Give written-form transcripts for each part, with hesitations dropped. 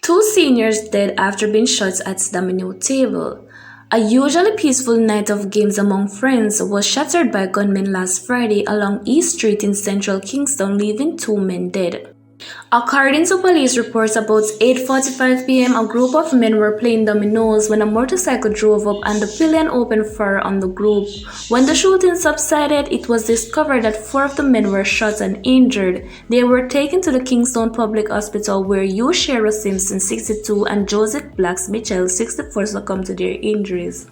Two seniors dead after being shot at domino table. A usually peaceful night of games among friends was shattered by gunmen last Friday along East Street in central Kingston, leaving two men dead. According to police reports, about 8:45 p.m., a group of men were playing dominoes when a motorcycle drove up and the pillion opened fire on the group. When the shooting subsided, it was discovered that four of the men were shot and injured. They were taken to the Kingston Public Hospital where Shara Simpson, 62, and Joseph Blacks Mitchell, 64, succumbed to their injuries.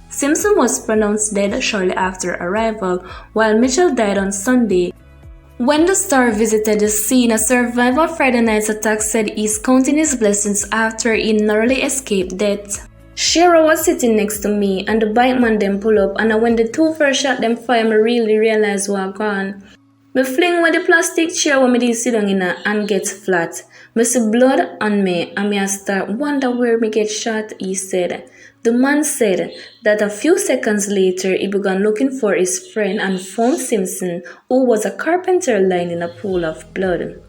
Simpson was pronounced dead shortly after arrival, while Mitchell died on Sunday. When the Star visited the scene, a survivor of Friday night's attack said he's counting his blessings after he narrowly escaped death. Shara was sitting next to me and the bike man then pull up, and when the two first shot them fire, me really realized what gone. Me fling with the plastic chair where me did sit down in and get flat. Me see blood on me and me I start wonder where me get shot, he said. The man said that a few seconds later he began looking for his friend and found Simpson, who was a carpenter lying in a pool of blood.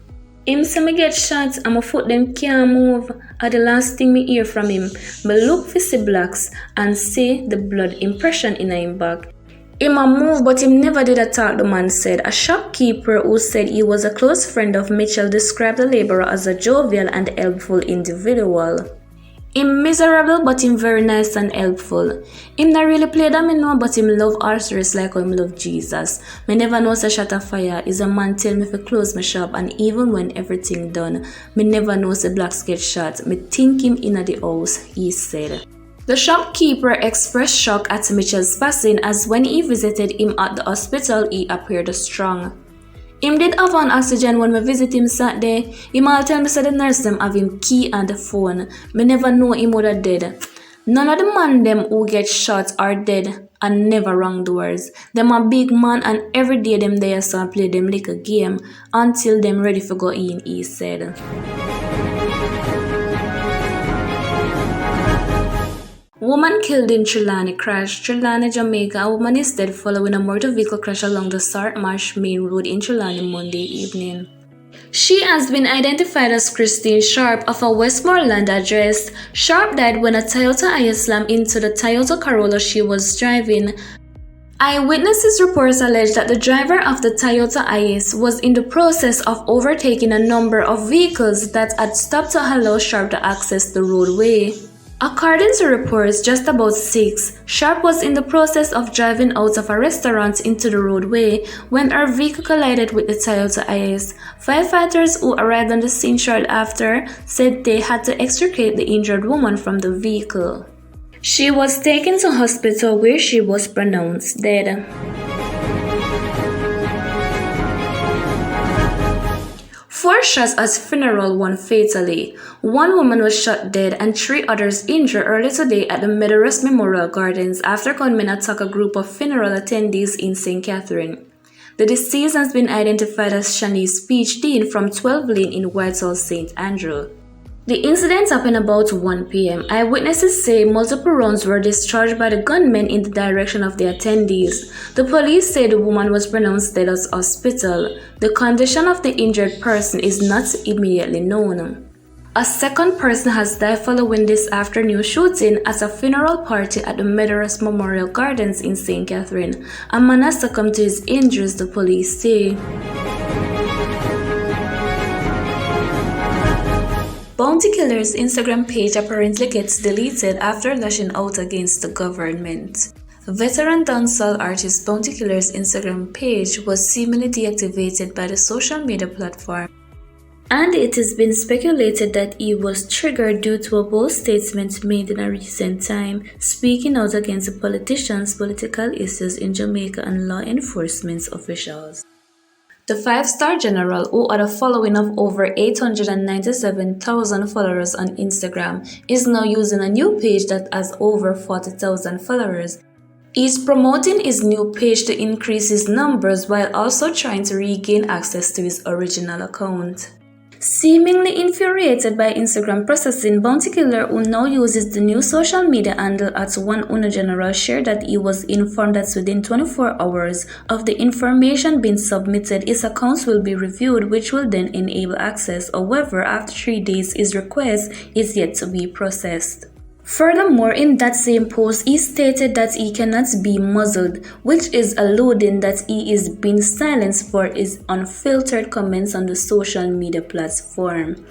Him say me get shot and my foot them can't move. The last thing me hear from him, me look for the Blacks and see the blood impression in him back. Him a move, but him never did attack, the man said. A shopkeeper who said he was a close friend of Mitchell described the laborer as a jovial and helpful individual. Him miserable, but him very nice and helpful. Him not really play domino, but him love horse race like how him love Jesus. Me never know say shot a fire is a man tell me to close my shop, and even when everything done, me never know say Blacks get shot. Me think him in the house, he said. The shopkeeper expressed shock at Mitchell's passing, as when he visited him at the hospital, he appeared strong. Him did have on oxygen when me visit him Saturday. Him all tell me say the nurse them have him key and the phone. Me never know him would have dead. None of the man them who get shot are dead and never wrong doors. Them a big man and every day them there so play them like a game until them ready for go in, he said. Woman killed in Trelawney crash. Trelawney, Jamaica. A woman is dead following a motor vehicle crash along the Sart Marsh Main Road in Trelawney Monday evening. She has been identified as Christine Sharp of a Westmoreland address. Sharp died when a Toyota Hiace slammed into the Toyota Corolla she was driving. Eyewitnesses reports allege that the driver of the Toyota Hiace was in the process of overtaking a number of vehicles that had stopped to allow Sharp to access the roadway. According to reports, just about 6, Sharp was in the process of driving out of a restaurant into the roadway when her vehicle collided with the Toyota Hiace. Firefighters who arrived on the scene shortly after said they had to extricate the injured woman from the vehicle. She was taken to hospital where she was pronounced dead. Four shots at funeral, one fatally. One woman was shot dead and 3 others injured early today at the Meadows Memorial Gardens after gunmen attacked a group of funeral attendees in St. Catherine. The deceased has been identified as Shanice Peach Dean from 12 Lane in Whitehall, St. Andrew. The incident happened about 1 p.m. Eyewitnesses say multiple rounds were discharged by the gunmen in the direction of the attendees. The police say the woman was pronounced dead at hospital. The condition of the injured person is not immediately known. A second person has died following this afternoon shooting at a funeral party at the Meadows Memorial Gardens in St. Catherine. A man has succumbed to his injuries, the police say. Bounty Killer's Instagram page apparently gets deleted after lashing out against the government. Veteran dancehall artist Bounty Killer's Instagram page was seemingly deactivated by the social media platform, and it has been speculated that he was triggered due to a bold statement made in a recent time, speaking out against the politicians, political issues in Jamaica, and law enforcement officials. The 5-star general, who had a following of over 897,000 followers on Instagram, is now using a new page that has over 40,000 followers. He's promoting his new page to increase his numbers while also trying to regain access to his original account. Seemingly infuriated by Instagram processing, Bounty Killer, who now uses the new social media handle at One Uno General, shared that he was informed that within 24 hours of the information being submitted, his accounts will be reviewed, which will then enable access. However, after 3 days, his request is yet to be processed. Furthermore, in that same post, he stated that he cannot be muzzled, which is alluding that he is being silenced for his unfiltered comments on the social media platform.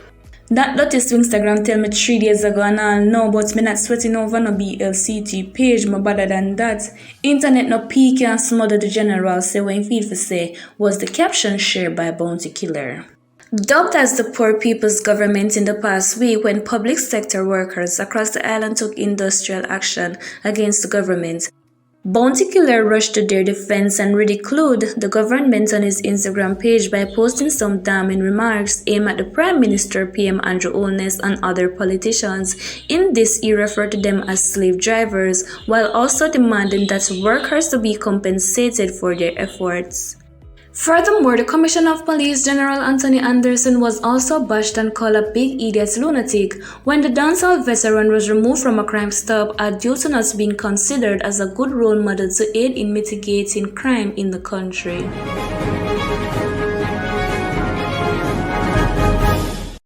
That latest Instagram tell me 3 days ago and all no, but me not sweating over no BLCT page, more better than that. Internet no peak and smother the general, say when feel for say, was the caption shared by Bounty Killer. Dubbed as the poor people's government in the past week when public sector workers across the island took industrial action against the government, Bounty Killer rushed to their defense and ridiculed the government on his Instagram page by posting some damning remarks aimed at the Prime Minister, PM Andrew Holness, and other politicians. In this, he referred to them as slave drivers, while also demanding that workers to be compensated for their efforts. Furthermore, the Commissioner of Police General Anthony Anderson was also bashed and called a big idiot lunatic when the dancehall veteran was removed from a crime stop due to not being considered as a good role model to aid in mitigating crime in the country.